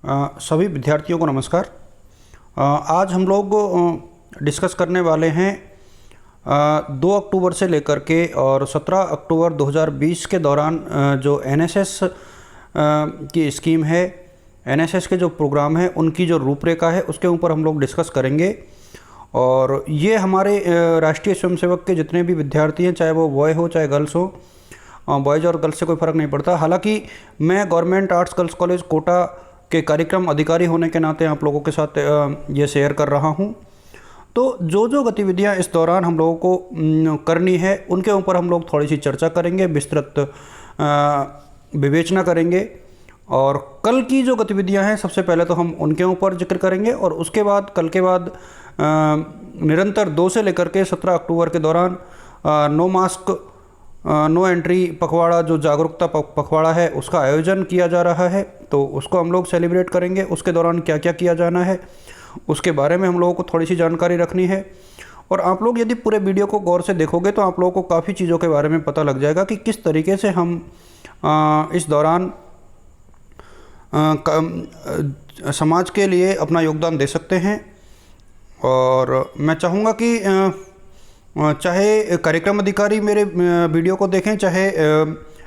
सभी विद्यार्थियों को नमस्कार। आज हम लोग डिस्कस करने वाले हैं 2 अक्टूबर से लेकर के और 17 अक्टूबर 2020 के दौरान जो एनएसएस की स्कीम है, एनएसएस के जो प्रोग्राम है, उनकी जो रूपरेखा है उसके ऊपर हम लोग डिस्कस करेंगे। और ये हमारे राष्ट्रीय स्वयंसेवक के जितने भी विद्यार्थी हैं, चाहे वो बॉय हो चाहे गर्ल्स हो, बॉयज़ और गर्ल्स से कोई फ़र्क नहीं पड़ता। हालांकि मैं government arts girls college Kota के कार्यक्रम अधिकारी होने के नाते आप लोगों के साथ ये शेयर कर रहा हूँ। तो जो गतिविधियाँ इस दौरान हम लोगों को करनी है उनके ऊपर हम लोग थोड़ी सी चर्चा करेंगे, विस्तृत विवेचना करेंगे। और कल की जो गतिविधियाँ हैं सबसे पहले तो हम उनके ऊपर जिक्र करेंगे, और उसके बाद कल के बाद निरंतर 2 से लेकर के 17 अक्टूबर के दौरान नो मास्क नो एंट्री पखवाड़ा, जो जागरूकता पखवाड़ा है, उसका आयोजन किया जा रहा है। तो उसको हम लोग सेलिब्रेट करेंगे। उसके दौरान क्या क्या किया जाना है उसके बारे में हम लोगों को थोड़ी सी जानकारी रखनी है। और आप लोग यदि पूरे वीडियो को गौर से देखोगे तो आप लोगों को काफ़ी चीज़ों के बारे में पता लग जाएगा कि किस तरीके से हम इस दौरान समाज के लिए अपना योगदान दे सकते हैं। और मैं चाहूँगा कि चाहे कार्यक्रम अधिकारी मेरे वीडियो को देखें, चाहे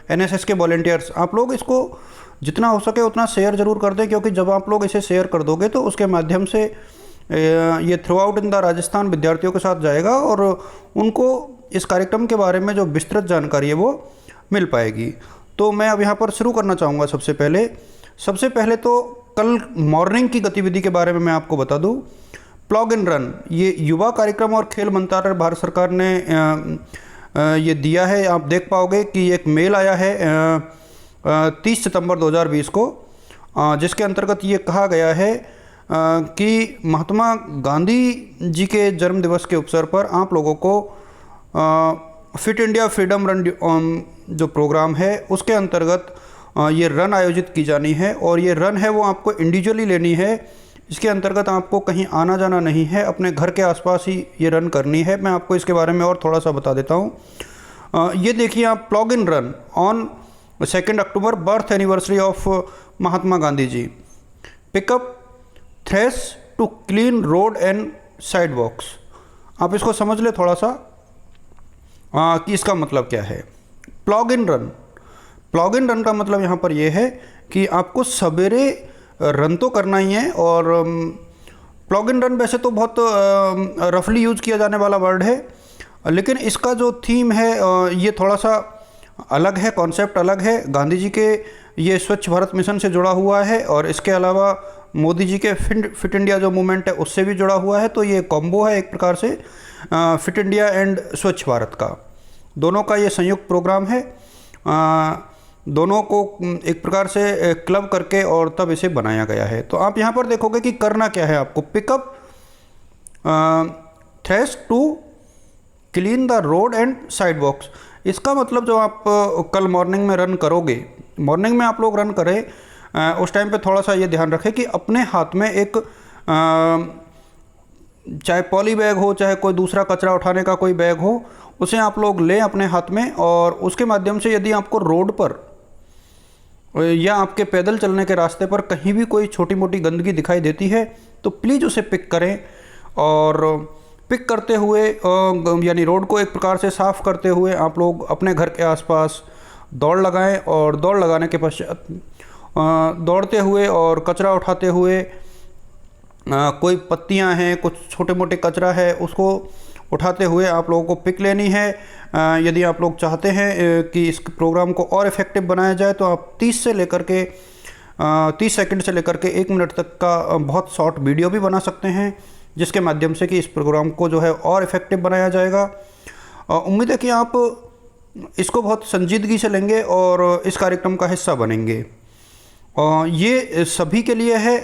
एनएसएस के वॉलंटियर्स, आप लोग इसको जितना हो सके उतना शेयर ज़रूर कर दें, क्योंकि जब आप लोग इसे शेयर कर दोगे तो उसके माध्यम से ये through out in the Rajasthan विद्यार्थियों के साथ जाएगा और उनको इस कार्यक्रम के बारे में जो विस्तृत जानकारी है वो मिल पाएगी। तो मैं अब यहाँ पर शुरू करना चाहूँगा। सबसे पहले तो कल मॉर्निंग की गतिविधि के बारे में मैं आपको बता दूँ। प्लॉग इन रन, ये युवा कार्यक्रम और खेल मंत्रालय भारत सरकार ने ये दिया है। आप देख पाओगे कि एक मेल आया है 30 सितंबर 2020 को, जिसके अंतर्गत ये कहा गया है कि महात्मा गांधी जी के जन्म दिवस के अवसर पर आप लोगों को फिट इंडिया फ्रीडम रन जो प्रोग्राम है उसके अंतर्गत ये रन आयोजित की जानी है। और ये रन है वो आपको इंडिविजुअली लेनी है। इसके अंतर्गत आपको कहीं आना जाना नहीं है, अपने घर के आसपास ही ये रन करनी है। मैं आपको इसके बारे में और थोड़ा सा बता देता हूँ। ये देखिए आप, plog in run on 2 October, birth anniversary of Mahatma Gandhi ji, pick up trash to clean road and sidewalks. आप इसको समझ ले थोड़ा सा कि इसका मतलब क्या है। प्लॉग इन रन का मतलब यहाँ पर यह है कि आपको सवेरे रन तो करना ही है। और प्लॉग इन रन वैसे तो बहुत रफली यूज़ किया जाने वाला वर्ड है, लेकिन इसका जो थीम है ये थोड़ा सा अलग है, कॉन्सेप्ट अलग है। गांधी जी के ये स्वच्छ भारत मिशन से जुड़ा हुआ है और इसके अलावा मोदी जी के फिट इंडिया जो मूवमेंट है उससे भी जुड़ा हुआ है। तो ये कॉम्बो है एक प्रकार से फिट इंडिया एंड स्वच्छ भारत का, दोनों का ये संयुक्त प्रोग्राम है। दोनों को एक प्रकार से क्लब करके और तब इसे बनाया गया है। तो आप यहाँ पर देखोगे कि करना क्या है आपको, pick up trash to clean the road and sidewalks. इसका मतलब जो आप कल मॉर्निंग में रन करोगे, मॉर्निंग में आप लोग रन करें उस टाइम पे थोड़ा सा ये ध्यान रखें कि अपने हाथ में एक चाहे पॉली बैग हो चाहे कोई दूसरा कचरा उठाने का कोई बैग हो, उसे आप लोग लें अपने हाथ में। और उसके माध्यम से यदि आपको रोड पर या आपके पैदल चलने के रास्ते पर कहीं भी कोई छोटी मोटी गंदगी दिखाई देती है तो प्लीज़ उसे पिक करें। और पिक करते हुए यानी रोड को एक प्रकार से साफ़ करते हुए आप लोग अपने घर के आसपास दौड़ लगाएं। और दौड़ लगाने के पश्चात दौड़ते हुए और कचरा उठाते हुए कोई पत्तियां हैं, कुछ छोटे मोटे कचरा है, उसको उठाते हुए आप लोगों को पिक लेनी है। यदि आप लोग चाहते हैं कि इस प्रोग्राम को और इफ़ेक्टिव बनाया जाए तो आप 30 सेकंड से लेकर के 1 मिनट तक का बहुत शॉर्ट वीडियो भी बना सकते हैं, जिसके माध्यम से कि इस प्रोग्राम को जो है और इफ़ेक्टिव बनाया जाएगा। उम्मीद है कि आप इसको बहुत संजीदगी से लेंगे और इस कार्यक्रम का हिस्सा बनेंगे। ये सभी के लिए है,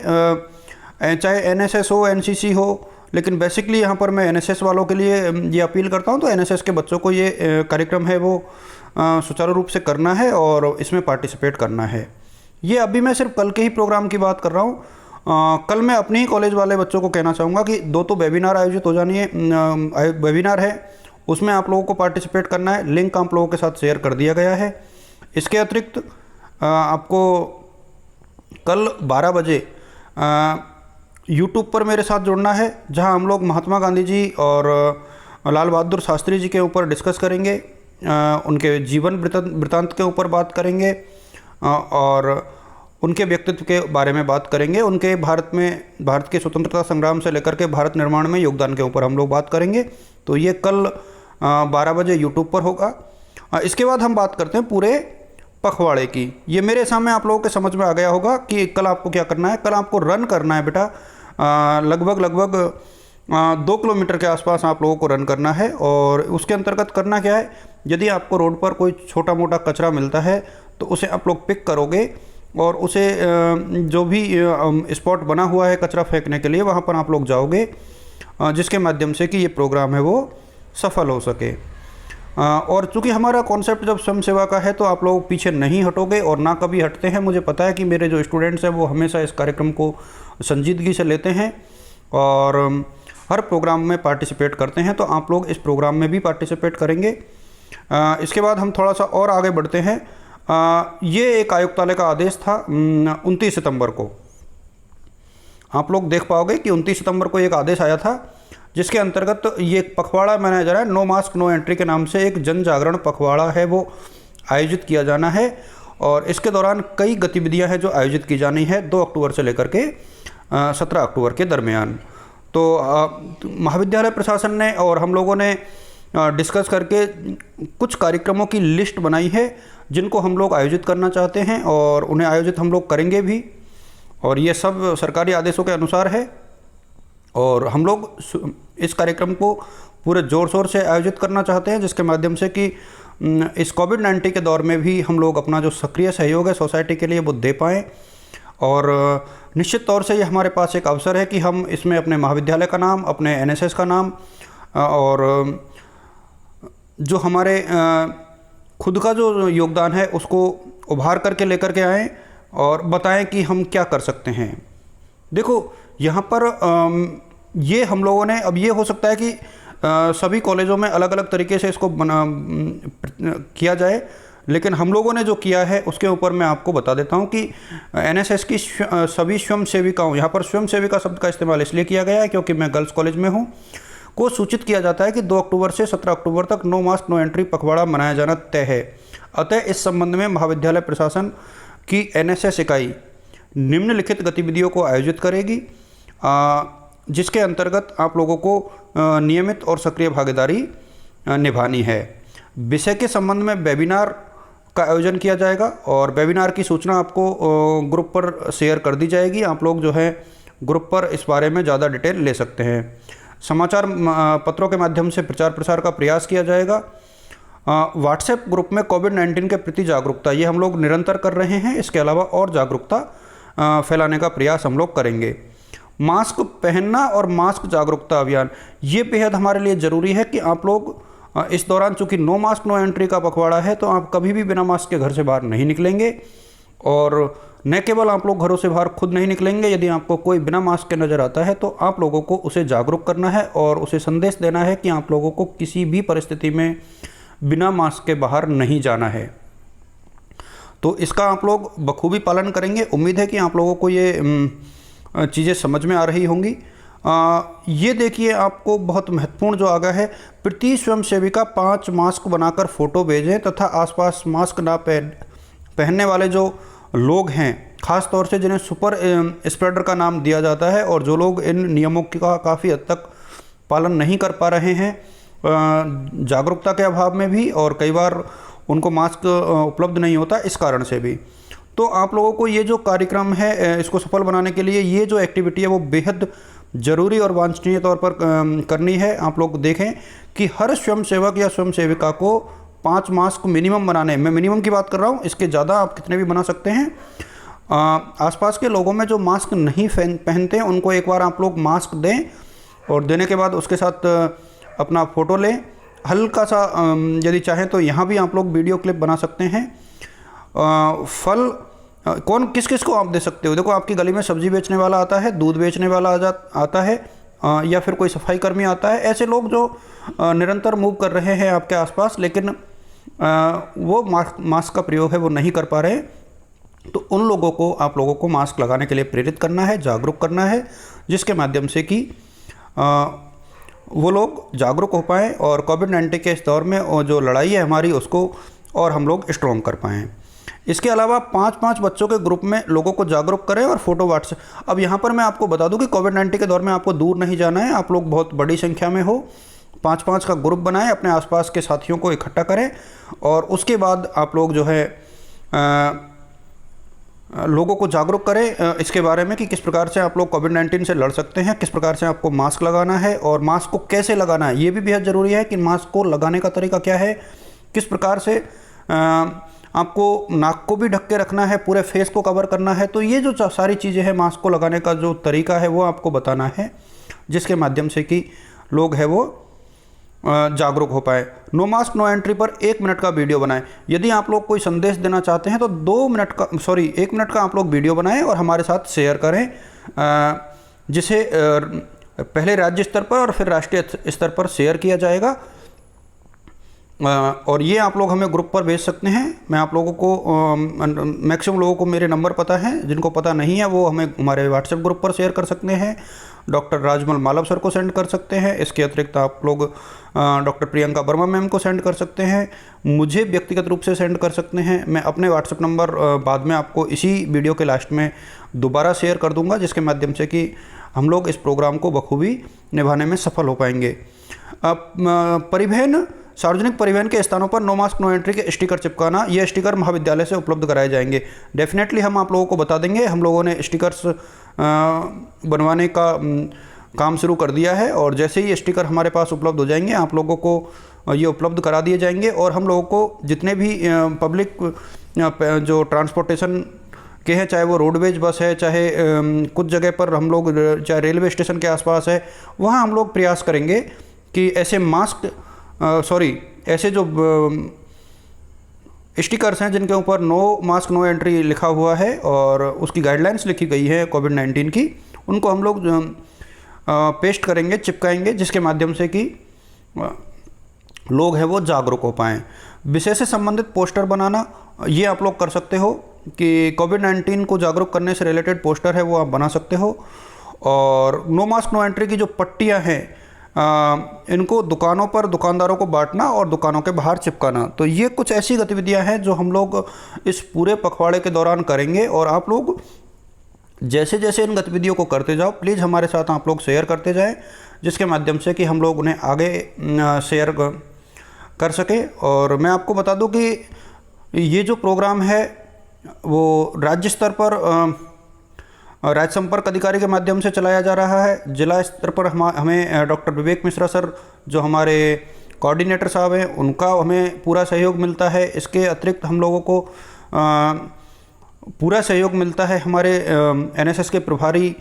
चाहे एनएसएस हो, एनसीसी हो, लेकिन बेसिकली यहाँ पर मैं एनएसएस वालों के लिए ये अपील करता हूँ। तो एनएसएस के बच्चों को ये कार्यक्रम है वो सुचारू रूप से करना है और इसमें पार्टिसिपेट करना है। ये अभी मैं सिर्फ कल के ही प्रोग्राम की बात कर रहा हूँ। कल मैं अपने ही कॉलेज वाले बच्चों को कहना चाहूँगा कि 2 तो वेबिनार आयोजित हो जानी है, वेबिनार है, उसमें आप लोगों को पार्टिसिपेट करना है। लिंक आप लोगों के साथ शेयर कर दिया गया है। इसके अतिरिक्त आपको कल 12 बजे यूट्यूब पर मेरे साथ जुड़ना है, जहां हम लोग महात्मा गांधी जी और लाल बहादुर शास्त्री जी के ऊपर डिस्कस करेंगे, उनके जीवन वृत्तांत के ऊपर बात करेंगे और उनके व्यक्तित्व के बारे में बात करेंगे। उनके भारत के स्वतंत्रता संग्राम से लेकर के भारत निर्माण में योगदान के ऊपर हम लोग बात करेंगे। तो ये कल 12 बजे यूट्यूब पर होगा। इसके बाद हम बात करते हैं पूरे पखवाड़े की। ये मेरे सामने आप लोगों के समझ में आ गया होगा कि कल आपको क्या करना है। कल आपको रन करना है बेटा, लगभग 2 किलोमीटर के आसपास आप लोगों को रन करना है। और उसके अंतर्गत करना क्या है, यदि आपको रोड पर कोई छोटा मोटा कचरा मिलता है तो उसे आप लोग पिक करोगे और उसे जो भी स्पॉट बना हुआ है कचरा फेंकने के लिए, वहाँ पर आप लोग जाओगे, जिसके माध्यम से कि ये प्रोग्राम है वो सफल हो सके। और चूँकि हमारा कॉन्सेप्ट जब स्वयं सेवा का है तो आप लोग पीछे नहीं हटोगे और ना कभी हटते हैं। मुझे पता है कि मेरे जो स्टूडेंट्स हैं वो हमेशा इस कार्यक्रम को संजीदगी से लेते हैं और हर प्रोग्राम में पार्टिसिपेट करते हैं। तो आप लोग इस प्रोग्राम में भी पार्टिसिपेट करेंगे। इसके बाद हम थोड़ा सा और आगे बढ़ते हैं। ये एक आयुक्तालय का आदेश था 29 सितंबर को। आप लोग देख पाओगे कि 29 सितंबर को एक आदेश आया था, जिसके अंतर्गत ये पखवाड़ा मनाया जा रहा है। नो मास्क नो एंट्री के नाम से एक जन जागरण पखवाड़ा है वो आयोजित किया जाना है और इसके दौरान कई गतिविधियां हैं जो आयोजित की जानी है 2 अक्टूबर से लेकर के 17 अक्टूबर के दरमियान। तो महाविद्यालय प्रशासन ने और हम लोगों ने डिस्कस करके कुछ कार्यक्रमों की लिस्ट बनाई है जिनको हम लोग आयोजित करना चाहते हैं और उन्हें आयोजित हम लोग करेंगे भी। और ये सब सरकारी आदेशों के अनुसार है और हम लोग इस कार्यक्रम को पूरे ज़ोर शोर से आयोजित करना चाहते हैं, जिसके माध्यम से कि इस कोविड-19 के दौर में भी हम लोग अपना जो सक्रिय सहयोग है सोसाइटी के लिए वो दे पाएँ। और निश्चित तौर से ये हमारे पास एक अवसर है कि हम इसमें अपने महाविद्यालय का नाम, अपने एनएसएस का नाम और जो हमारे खुद का जो योगदान है उसको उभार करके लेकर के आएँ और बताएं कि हम क्या कर सकते हैं। देखो यहाँ पर ये हम लोगों ने, अब ये हो सकता है कि सभी कॉलेजों में अलग अलग तरीके से इसको किया जाए, लेकिन हम लोगों ने जो किया है उसके ऊपर मैं आपको बता देता हूँ कि एनएसएस की सभी स्वयं सेविकाओं, यहाँ पर स्वयं सेविका शब्द का इस्तेमाल इसलिए किया गया है क्योंकि मैं गर्ल्स कॉलेज में हूँ, को सूचित किया जाता है कि 2 अक्टूबर से 17 अक्टूबर तक नो मास्क नो एंट्री पखवाड़ा मनाया जाना तय है। अतः इस संबंध में महाविद्यालय प्रशासन की एनएसएस इकाई निम्नलिखित गतिविधियों को आयोजित करेगी, जिसके अंतर्गत आप लोगों को नियमित और सक्रिय भागीदारी निभानी है। विषय के संबंध में वेबिनार का आयोजन किया जाएगा और वेबिनार की सूचना आपको ग्रुप पर शेयर कर दी जाएगी। आप लोग जो है ग्रुप पर इस बारे में ज़्यादा डिटेल ले सकते हैं। समाचार पत्रों के माध्यम से प्रचार प्रसार का प्रयास किया जाएगा। व्हाट्सएप ग्रुप में कोविड-19 के प्रति जागरूकता ये हम लोग निरंतर कर रहे हैं। इसके अलावा और जागरूकता फैलाने का प्रयास हम लोग करेंगे। मास्क पहनना और मास्क जागरूकता अभियान ये बेहद हमारे लिए ज़रूरी है कि आप लोग इस दौरान, चूँकि नो मास्क नो एंट्री का पखवाड़ा है, तो आप कभी भी बिना मास्क के घर से बाहर नहीं निकलेंगे। और न केवल आप लोग घरों से बाहर खुद नहीं निकलेंगे, यदि आपको कोई बिना मास्क के नज़र आता है तो आप लोगों को उसे जागरूक करना है और उसे संदेश देना है कि आप लोगों को किसी भी परिस्थिति में बिना मास्क के बाहर नहीं जाना है। तो इसका आप लोग बखूबी पालन करेंगे। उम्मीद है कि आप लोगों को ये चीज़ें समझ में आ रही होंगी। ये देखिए, आपको बहुत महत्वपूर्ण जो आगा है, प्रति स्वयं सेविका 5 मास्क बनाकर फ़ोटो भेजें तथा आसपास मास्क ना पहनने वाले जो लोग हैं, ख़ास तौर से जिन्हें सुपर स्प्रेडर का नाम दिया जाता है और जो लोग इन नियमों का काफ़ी हद तक पालन नहीं कर पा रहे हैं जागरूकता के अभाव में भी, और कई बार उनको मास्क उपलब्ध नहीं होता इस कारण से भी। तो आप लोगों को ये जो कार्यक्रम है इसको सफल बनाने के लिए ये जो एक्टिविटी है वो बेहद ज़रूरी और वांछनीय तौर पर करनी है। आप लोग देखें कि हर स्वयं सेवक या स्वयं सेविका को 5 मास्क मिनिमम बनाने, मैं मिनिमम की बात कर रहा हूँ, इसके ज़्यादा आप कितने भी बना सकते हैं। आसपास के लोगों में जो मास्क नहीं पहनते हैं उनको एक बार आप लोग मास्क दें और देने के बाद उसके साथ अपना फ़ोटो लें। हल्का सा यदि चाहें तो यहाँ भी आप लोग वीडियो क्लिप बना सकते हैं। फल कौन किस किस को आप दे सकते हो, देखो आपकी गली में सब्ज़ी बेचने वाला आता है, दूध बेचने वाला आता है, या फिर कोई सफाई कर्मी आता है। ऐसे लोग जो निरंतर मूव कर रहे हैं आपके आसपास, लेकिन वो मास्क का प्रयोग है वो नहीं कर पा रहे, तो उन लोगों को, आप लोगों को मास्क लगाने के लिए प्रेरित करना है, जागरूक करना है, जिसके माध्यम से कि वो लोग जागरूक हो पाएँ और कोविड-19 के इस दौर में और जो लड़ाई है हमारी उसको और हम लोग स्ट्रॉन्ग कर पाएँ। इसके अलावा 5-5 बच्चों के ग्रुप में लोगों को जागरूक करें और फोटो व्हाट्सएप। अब यहाँ पर मैं आपको बता दूं कि कोविड-19 के दौर में आपको दूर नहीं जाना है, आप लोग बहुत बड़ी संख्या में हो, 5-5 का ग्रुप बनाएं, अपने आसपास के साथियों को इकट्ठा करें और उसके बाद आप लोग जो है लोगों को जागरूक करें इसके बारे में कि किस प्रकार से आप लोग कोविड-19 से लड़ सकते हैं, किस प्रकार से आपको मास्क लगाना है और मास्क को कैसे लगाना है। ये भी बेहद ज़रूरी है कि मास्क को लगाने का तरीका क्या है, किस प्रकार से आपको नाक को भी ढक के रखना है, पूरे फेस को कवर करना है। तो ये जो सारी चीज़ें हैं, मास्क को लगाने का जो तरीका है वो आपको बताना है, जिसके माध्यम से कि लोग हैं वो जागरूक हो पाए। नो मास्क नो एंट्री पर 1 मिनट का वीडियो बनाएं। यदि आप लोग कोई संदेश देना चाहते हैं तो 1 मिनट का आप लोग वीडियो बनाएं और हमारे साथ शेयर करें, जिसे पहले राज्य स्तर पर और फिर राष्ट्रीय स्तर पर शेयर किया जाएगा। और ये आप लोग हमें ग्रुप पर भेज सकते हैं। मैं आप लोगों को मैक्सिमम लोगों को मेरे नंबर पता है, जिनको पता नहीं है वो हमें हमारे व्हाट्सएप ग्रुप पर शेयर कर सकते हैं। डॉक्टर राजमल मालव सर को सेंड कर सकते हैं। इसके अतिरिक्त आप लोग डॉक्टर प्रियंका वर्मा मैम को सेंड कर सकते हैं, मुझे व्यक्तिगत रूप से सेंड कर सकते हैं। मैं अपने व्हाट्सएप नंबर बाद में आपको इसी वीडियो के लास्ट में दोबारा शेयर कर दूंगा, जिसके माध्यम से कि हम लोग इस प्रोग्राम को बखूबी निभाने में सफल हो पाएंगे। सार्वजनिक परिवहन के स्थानों पर नो मास्क नो एंट्री के स्टिकर चिपकाना, ये स्टिकर महाविद्यालय से उपलब्ध कराए जाएंगे। डेफिनेटली हम आप लोगों को बता देंगे। हम लोगों ने स्टिकर्स बनवाने का काम शुरू कर दिया है और जैसे ही स्टिकर हमारे पास उपलब्ध हो जाएंगे आप लोगों को ये उपलब्ध करा दिए जाएंगे। और हम लोगों को जितने भी पब्लिक जो ट्रांसपोर्टेशन के हैं, चाहे वो रोडवेज बस है, चाहे कुछ जगह पर हम लोग, चाहे रेलवे स्टेशन के आसपास है, वहाँ हम लोग प्रयास करेंगे कि ऐसे ऐसे जो स्टिकर्स हैं जिनके ऊपर नो मास्क नो एंट्री लिखा हुआ है और उसकी गाइडलाइंस लिखी गई है कोविड-19 की, उनको हम लोग पेस्ट करेंगे, चिपकाएंगे, जिसके माध्यम से कि लोग हैं वो जागरूक हो पाएँ। विषय से संबंधित पोस्टर बनाना, ये आप लोग कर सकते हो कि कोविड-19 को जागरूक करने से रिलेटेड पोस्टर है वो आप बना सकते हो। और नो मास्क नो एंट्री की जो पट्टियाँ हैं इनको दुकानों पर दुकानदारों को बांटना और दुकानों के बाहर चिपकाना। तो ये कुछ ऐसी गतिविधियां हैं जो हम लोग इस पूरे पखवाड़े के दौरान करेंगे और आप लोग जैसे जैसे इन गतिविधियों को करते जाओ, प्लीज़ हमारे साथ आप लोग शेयर करते जाएं, जिसके माध्यम से कि हम लोग उन्हें आगे शेयर कर सके। और मैं आपको बता दूं कि ये जो प्रोग्राम है वो राज्य स्तर पर राज्य संपर्क अधिकारी के माध्यम से चलाया जा रहा है। जिला स्तर पर हमें डॉक्टर विवेक मिश्रा सर, जो हमारे कोऑर्डिनेटर साहब हैं, उनका हमें पूरा सहयोग मिलता है। इसके अतिरिक्त हम लोगों को पूरा सहयोग मिलता है हमारे एनएसएस के प्रभारी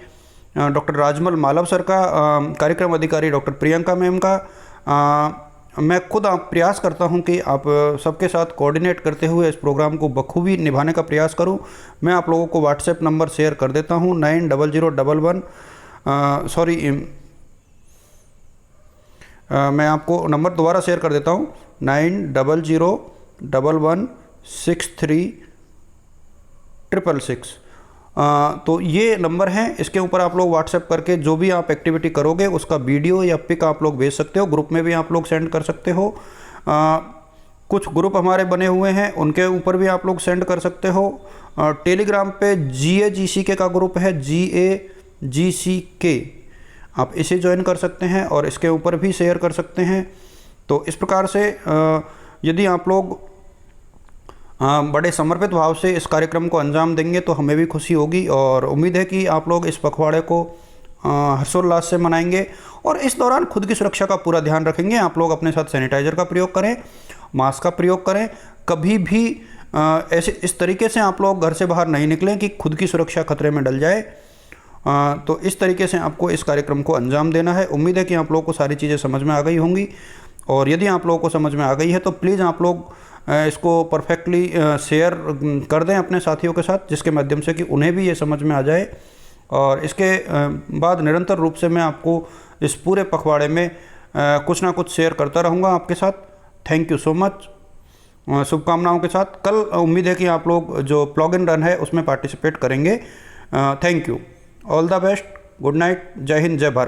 डॉक्टर राजमल मालव सर का, कार्यक्रम अधिकारी डॉक्टर प्रियंका मैम का। मैं खुद प्रयास करता हूं कि आप सबके साथ कोऑर्डिनेट करते हुए इस प्रोग्राम को बखूबी निभाने का प्रयास करूं। मैं आप लोगों को व्हाट्सएप नंबर शेयर कर देता हूं 900111 मैं आपको नंबर दोबारा शेयर कर देता हूं 9001116366। तो ये नंबर है, इसके ऊपर आप लोग व्हाट्सएप करके जो भी आप एक्टिविटी करोगे उसका वीडियो या पिक आप लोग भेज सकते हो। ग्रुप में भी आप लोग सेंड कर सकते हो। कुछ ग्रुप हमारे बने हुए हैं, उनके ऊपर भी आप लोग सेंड कर सकते हो। टेलीग्राम पे GAGCK का ग्रुप है, GAGCK, आप इसे ज्वाइन कर सकते हैं और इसके ऊपर भी शेयर कर सकते हैं। तो इस प्रकार से यदि आप लोग बड़े समर्पित भाव से इस कार्यक्रम को अंजाम देंगे तो हमें भी खुशी होगी और उम्मीद है कि आप लोग इस पखवाड़े को हर्षोल्लास से मनाएंगे और इस दौरान खुद की सुरक्षा का पूरा ध्यान रखेंगे। आप लोग अपने साथ सैनिटाइज़र का प्रयोग करें, मास्क का प्रयोग करें। कभी भी ऐसे इस तरीके से आप लोग घर से बाहर नहीं निकलें कि खुद की सुरक्षा खतरे में डल जाए। तो इस तरीके से आपको इस कार्यक्रम को अंजाम देना है। उम्मीद है कि आप लोगों को सारी चीज़ें समझ में आ गई होंगी और यदि आप लोगों को समझ में आ गई है तो प्लीज़ आप लोग इसको परफेक्टली शेयर कर दें अपने साथियों के साथ, जिसके माध्यम से कि उन्हें भी ये समझ में आ जाए। और इसके बाद निरंतर रूप से मैं आपको इस पूरे पखवाड़े में कुछ ना कुछ शेयर करता रहूँगा आपके साथ। Thank you so much. शुभकामनाओं के साथ कल उम्मीद है कि आप लोग जो प्लग इन रन है उसमें पार्टिसिपेट करेंगे। Thank you, all the best, good night, जय हिंद, जय भारत।